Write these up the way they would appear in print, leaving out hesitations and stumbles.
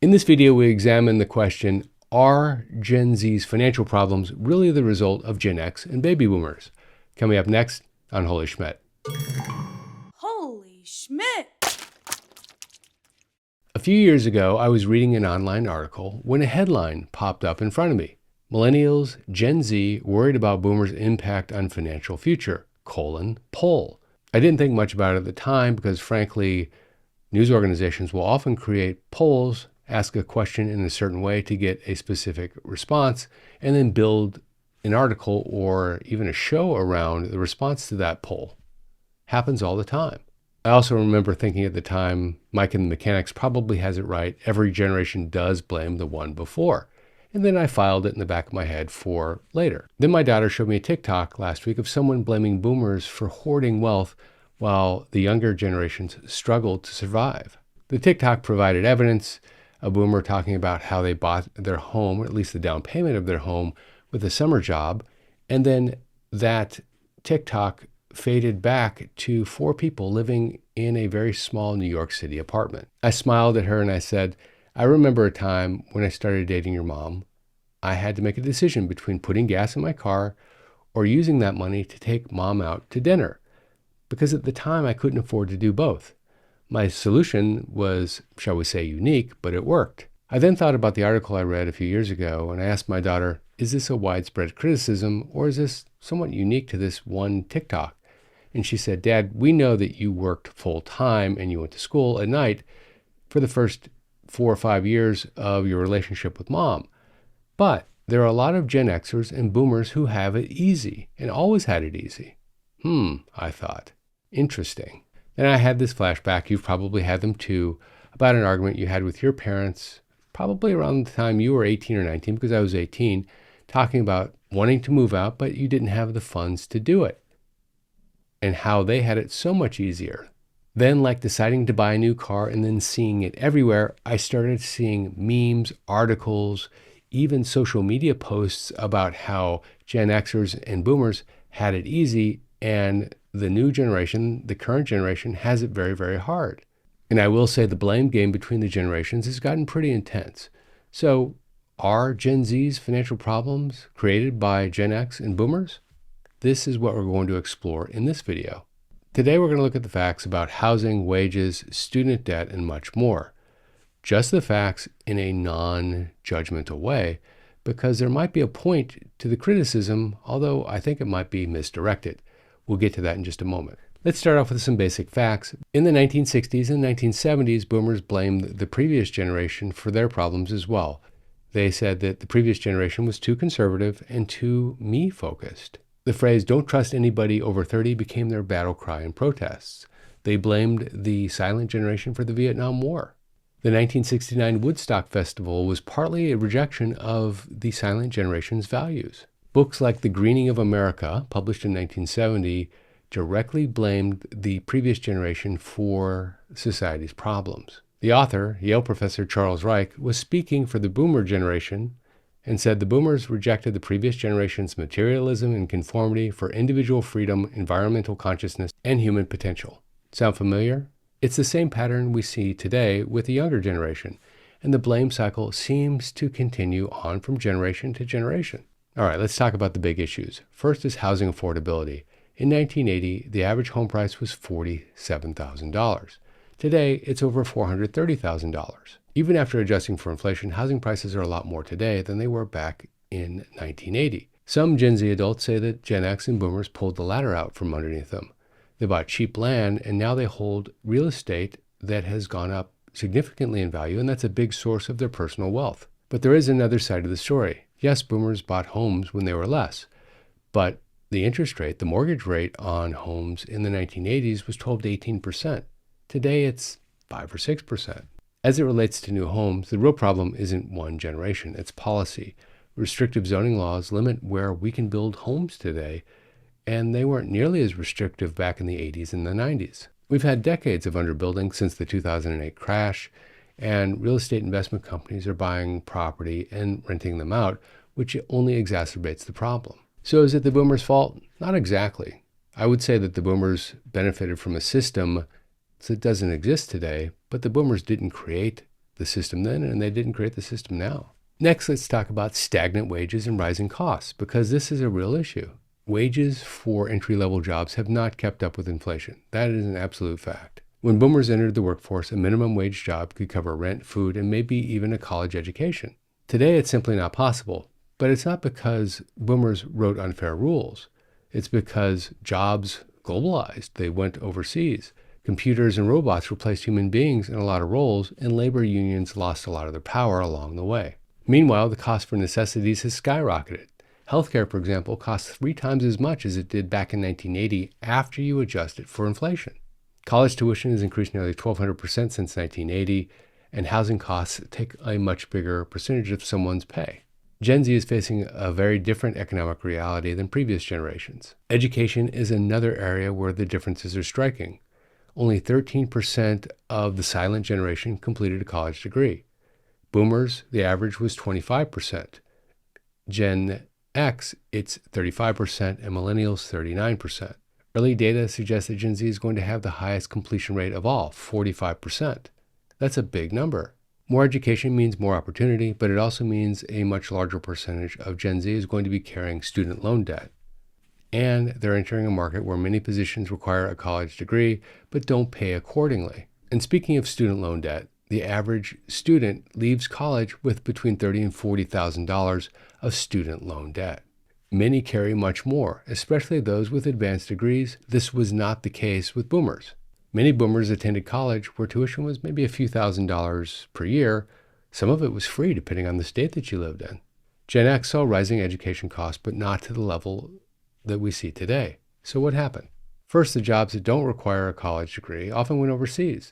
In this video, we examine the question, are Gen Z's financial problems really the result of Gen X and baby boomers? Coming up next on Holy Schmidt. Holy Schmidt! A few years ago, I was reading an online article when a headline popped up in front of me. Millennials, Gen Z, worried about boomers' impact on financial future, poll. I didn't think much about it at the time because, frankly, news organizations will often create polls, ask a question in a certain way to get a specific response, and then build an article or even a show around the response to that poll. Happens all the time. I also remember thinking at the time, Mike and the Mechanics probably has it right. Every generation does blame the one before. And then I filed it in the back of my head for later. Then my daughter showed me a TikTok last week of someone blaming boomers for hoarding wealth while the younger generations struggled to survive. The TikTok provided evidence, a boomer talking about how they bought their home, or at least the down payment of their home, with a summer job. And then that TikTok faded back to 4 people living in a very small New York City apartment. I smiled at her and I said, I remember a time when I started dating your mom. I had to make a decision between putting gas in my car or using that money to take mom out to dinner, because at the time I couldn't afford to do both. My solution was, shall we say, unique, but it worked. I then thought about the article I read a few years ago, and I asked my daughter, is this a widespread criticism, or is this somewhat unique to this one TikTok? And she said, Dad, we know that you worked full time and you went to school at night for the first 4 or 5 years of your relationship with mom. But there are a lot of Gen Xers and boomers who have it easy and always had it easy. I thought. Interesting. Then I had this flashback, you've probably had them too, about an argument you had with your parents, probably around the time you were 18 or 19, because I was 18, talking about wanting to move out, but you didn't have the funds to do it, and how they had it so much easier. Then, like deciding to buy a new car and then seeing it everywhere, I started seeing memes, articles, even social media posts about how Gen Xers and boomers had it easy, and the new generation, the current generation, has it very, very hard. And I will say the blame game between the generations has gotten pretty intense. So are Gen Z's financial problems created by Gen X and boomers? This is what we're going to explore in this video. Today we're going to look at the facts about housing, wages, student debt, and much more. Just the facts in a non-judgmental way, because there might be a point to the criticism, although I think it might be misdirected. We'll get to that in just a moment. Let's start off with some basic facts. In the 1960s and 1970s, boomers blamed the previous generation for their problems as well. They said that the previous generation was too conservative and too me-focused. The phrase, don't trust anybody over 30, became their battle cry in protests. They blamed the silent generation for the Vietnam War. The 1969 Woodstock Festival was partly a rejection of the silent generation's values. Books like The Greening of America, published in 1970, directly blamed the previous generation for society's problems. The author, Yale professor Charles Reich, was speaking for the boomer generation and said the boomers rejected the previous generation's materialism and conformity for individual freedom, environmental consciousness, and human potential. Sound familiar? It's the same pattern we see today with the younger generation, and the blame cycle seems to continue on from generation to generation. All right, let's talk about the big issues. First is housing affordability. In 1980, the average home price was $47,000. Today, it's over $430,000. Even after adjusting for inflation, housing prices are a lot more today than they were back in 1980. Some Gen Z adults say that Gen X and boomers pulled the ladder out from underneath them. They bought cheap land, and now they hold real estate that has gone up significantly in value, and that's a big source of their personal wealth. But there is another side of the story. Yes, boomers bought homes when they were less, but the interest rate, the mortgage rate on homes in the 1980s was 12 to 18%. Today, it's 5 or 6%. As it relates to new homes, the real problem isn't one generation, it's policy. Restrictive zoning laws limit where we can build homes today, and they weren't nearly as restrictive back in the 80s and the 90s. We've had decades of underbuilding since the 2008 crash, and real estate investment companies are buying property and renting them out, which only exacerbates the problem. So is it the boomers' fault? Not exactly. I would say that the boomers benefited from a system that doesn't exist today, but the boomers didn't create the system then, and they didn't create the system now. Next, let's talk about stagnant wages and rising costs, because this is a real issue. Wages for entry-level jobs have not kept up with inflation. That is an absolute fact. When boomers entered the workforce, a minimum wage job could cover rent, food, and maybe even a college education. Today, it's simply not possible, but it's not because boomers wrote unfair rules. It's because jobs globalized. They went overseas. Computers and robots replaced human beings in a lot of roles, and labor unions lost a lot of their power along the way. Meanwhile, the cost for necessities has skyrocketed. Healthcare, for example, costs 3 times as much as it did back in 1980 after you adjust it for inflation. College tuition has increased nearly 1,200% since 1980, and housing costs take a much bigger percentage of someone's pay. Gen Z is facing a very different economic reality than previous generations. Education is another area where the differences are striking. Only 13% of the silent generation completed a college degree. Boomers, the average was 25%. Gen X, it's 35%, and millennials, 39%. Early data suggests that Gen Z is going to have the highest completion rate of all, 45%. That's a big number. More education means more opportunity, but it also means a much larger percentage of Gen Z is going to be carrying student loan debt. And they're entering a market where many positions require a college degree, but don't pay accordingly. And speaking of student loan debt, the average student leaves college with between $30,000 and $40,000 of student loan debt. Many carry much more, especially those with advanced degrees. This was not the case with boomers. Many boomers attended college where tuition was maybe a few $1,000s per year. Some of it was free depending on the state that you lived in. Gen X saw rising education costs, but not to the level that we see today. So what happened? First, the jobs that don't require a college degree often went overseas.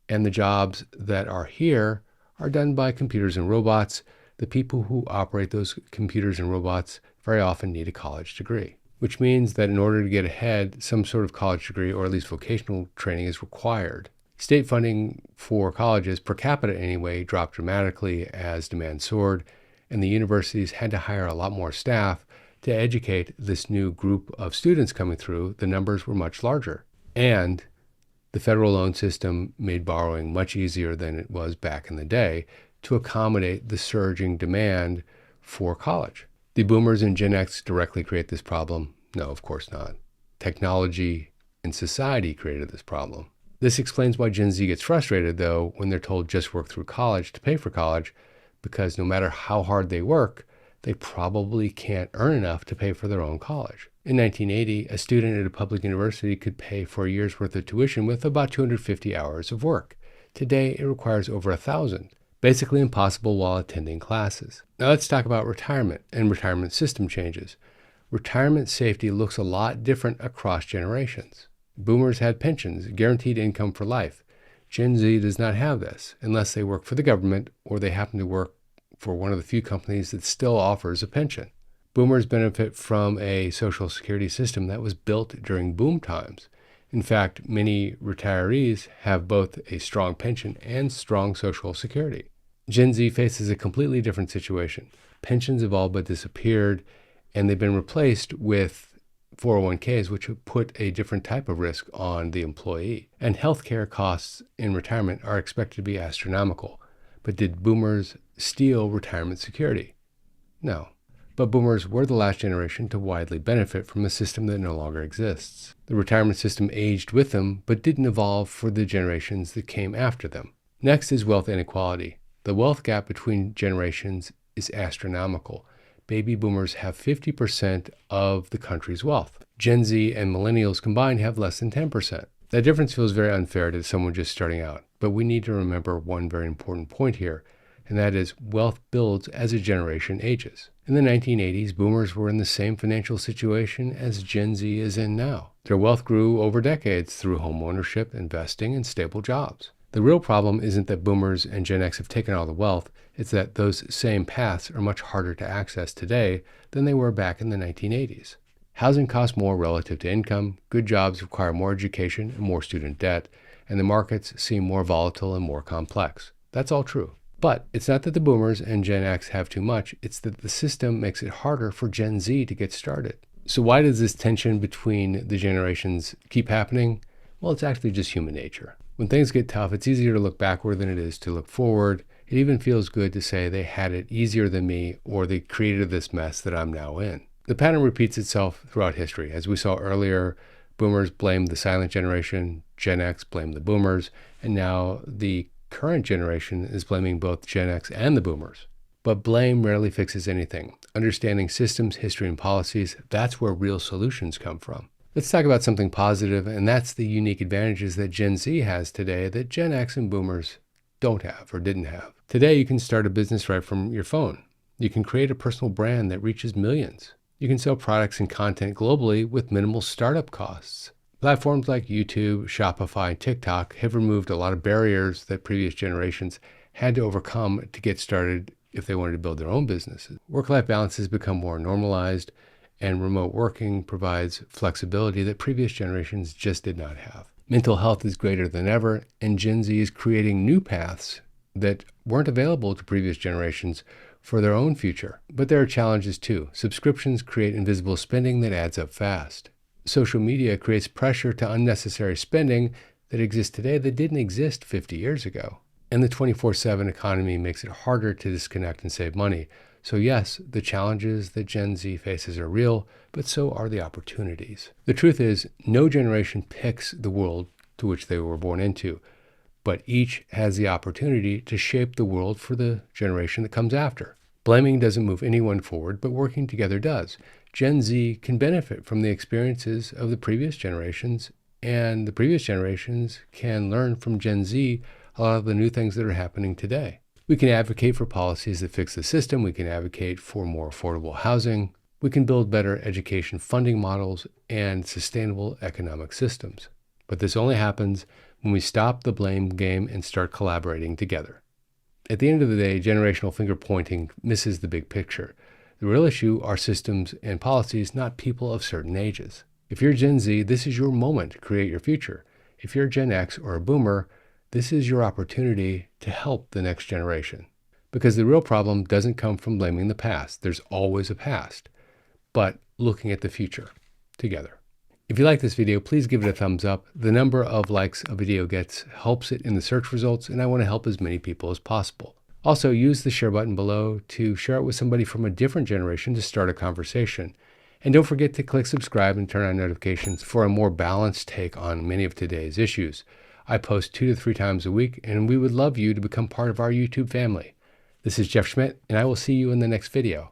And the jobs that are here are done by computers and robots. The people who operate those computers and robots very often need a college degree, which means that in order to get ahead, some sort of college degree or at least vocational training is required. State funding for colleges, per capita anyway, dropped dramatically as demand soared, and the universities had to hire a lot more staff to educate this new group of students coming through. The numbers were much larger. And the federal loan system made borrowing much easier than it was back in the day to accommodate the surging demand for college. Did boomers and Gen X directly create this problem? No, of course not. Technology and society created this problem. This explains why Gen Z gets frustrated, though, when they're told just work through college to pay for college, because no matter how hard they work, they probably can't earn enough to pay for their own college. In 1980, a student at a public university could pay for a year's worth of tuition with about 250 hours of work. Today, it requires over 1,000. Basically impossible while attending classes. Now let's talk about retirement and retirement system changes. Retirement safety looks a lot different across generations. Boomers had pensions, guaranteed income for life. Gen Z does not have this unless they work for the government or they happen to work for one of the few companies that still offers a pension. Boomers benefit from a social security system that was built during boom times. In fact, many retirees have both a strong pension and strong social security. Gen Z faces a completely different situation. Pensions have all but disappeared, and they've been replaced with 401ks, which have put a different type of risk on the employee. And healthcare costs in retirement are expected to be astronomical. But did boomers steal retirement security? No. But boomers were the last generation to widely benefit from a system that no longer exists. The retirement system aged with them, but didn't evolve for the generations that came after them. Next is wealth inequality. The wealth gap between generations is astronomical. Baby boomers have 50% of the country's wealth. Gen Z and millennials combined have less than 10%. That difference feels very unfair to someone just starting out, but we need to remember one very important point here, and that is wealth builds as a generation ages. In the 1980s, boomers were in the same financial situation as Gen Z is in now. Their wealth grew over decades through home ownership, investing, and stable jobs. The real problem isn't that boomers and Gen X have taken all the wealth, it's that those same paths are much harder to access today than they were back in the 1980s. Housing costs more relative to income, good jobs require more education and more student debt, and the markets seem more volatile and more complex. That's all true. But it's not that the boomers and Gen X have too much, it's that the system makes it harder for Gen Z to get started. So why does this tension between the generations keep happening? Well, it's actually just human nature. When things get tough, it's easier to look backward than it is to look forward. It even feels good to say they had it easier than me, or they created this mess that I'm now in. The pattern repeats itself throughout history. As we saw earlier, boomers blamed the silent generation, Gen X blamed the boomers, and now the current generation is blaming both Gen X and the boomers. But blame rarely fixes anything. Understanding systems, history, and policies, that's where real solutions come from. Let's talk about something positive, and that's the unique advantages that Gen Z has today that Gen X and boomers don't have or didn't have. Today, you can start a business right from your phone. You can create a personal brand that reaches millions. You can sell products and content globally with minimal startup costs. Platforms like YouTube, Shopify, and TikTok have removed a lot of barriers that previous generations had to overcome to get started if they wanted to build their own businesses. Work-life balance has become more normalized, and remote working provides flexibility that previous generations just did not have. Mental health is greater than ever, and Gen Z is creating new paths that weren't available to previous generations for their own future. But there are challenges too. Subscriptions create invisible spending that adds up fast. Social media creates pressure to unnecessary spending that exists today that didn't exist 50 years ago. And the 24/7 economy makes it harder to disconnect and save money. So yes, the challenges that Gen Z faces are real, but so are the opportunities. The truth is, no generation picks the world to which they were born into, but each has the opportunity to shape the world for the generation that comes after. Blaming doesn't move anyone forward, but working together does. Gen Z can benefit from the experiences of the previous generations, and the previous generations can learn from Gen Z a lot of the new things that are happening today. We can advocate for policies that fix the system. We can advocate for more affordable housing. We can build better education funding models and sustainable economic systems. But this only happens when we stop the blame game and start collaborating together. At the end of the day, generational finger pointing misses the big picture. The real issue are systems and policies, not people of certain ages. If you're Gen Z, this is your moment to create your future. If you're Gen X or a boomer, this is your opportunity to help the next generation. Because the real problem doesn't come from blaming the past. There's always a past, but looking at the future together. If you like this video, please give it a thumbs up. The number of likes a video gets helps it in the search results, and I want to help as many people as possible. Also, use the share button below to share it with somebody from a different generation to start a conversation. And don't forget to click subscribe and turn on notifications for a more balanced take on many of today's issues. I post 2 to 3 times a week, and we would love you to become part of our YouTube family. This is Jeff Schmidt, and I will see you in the next video.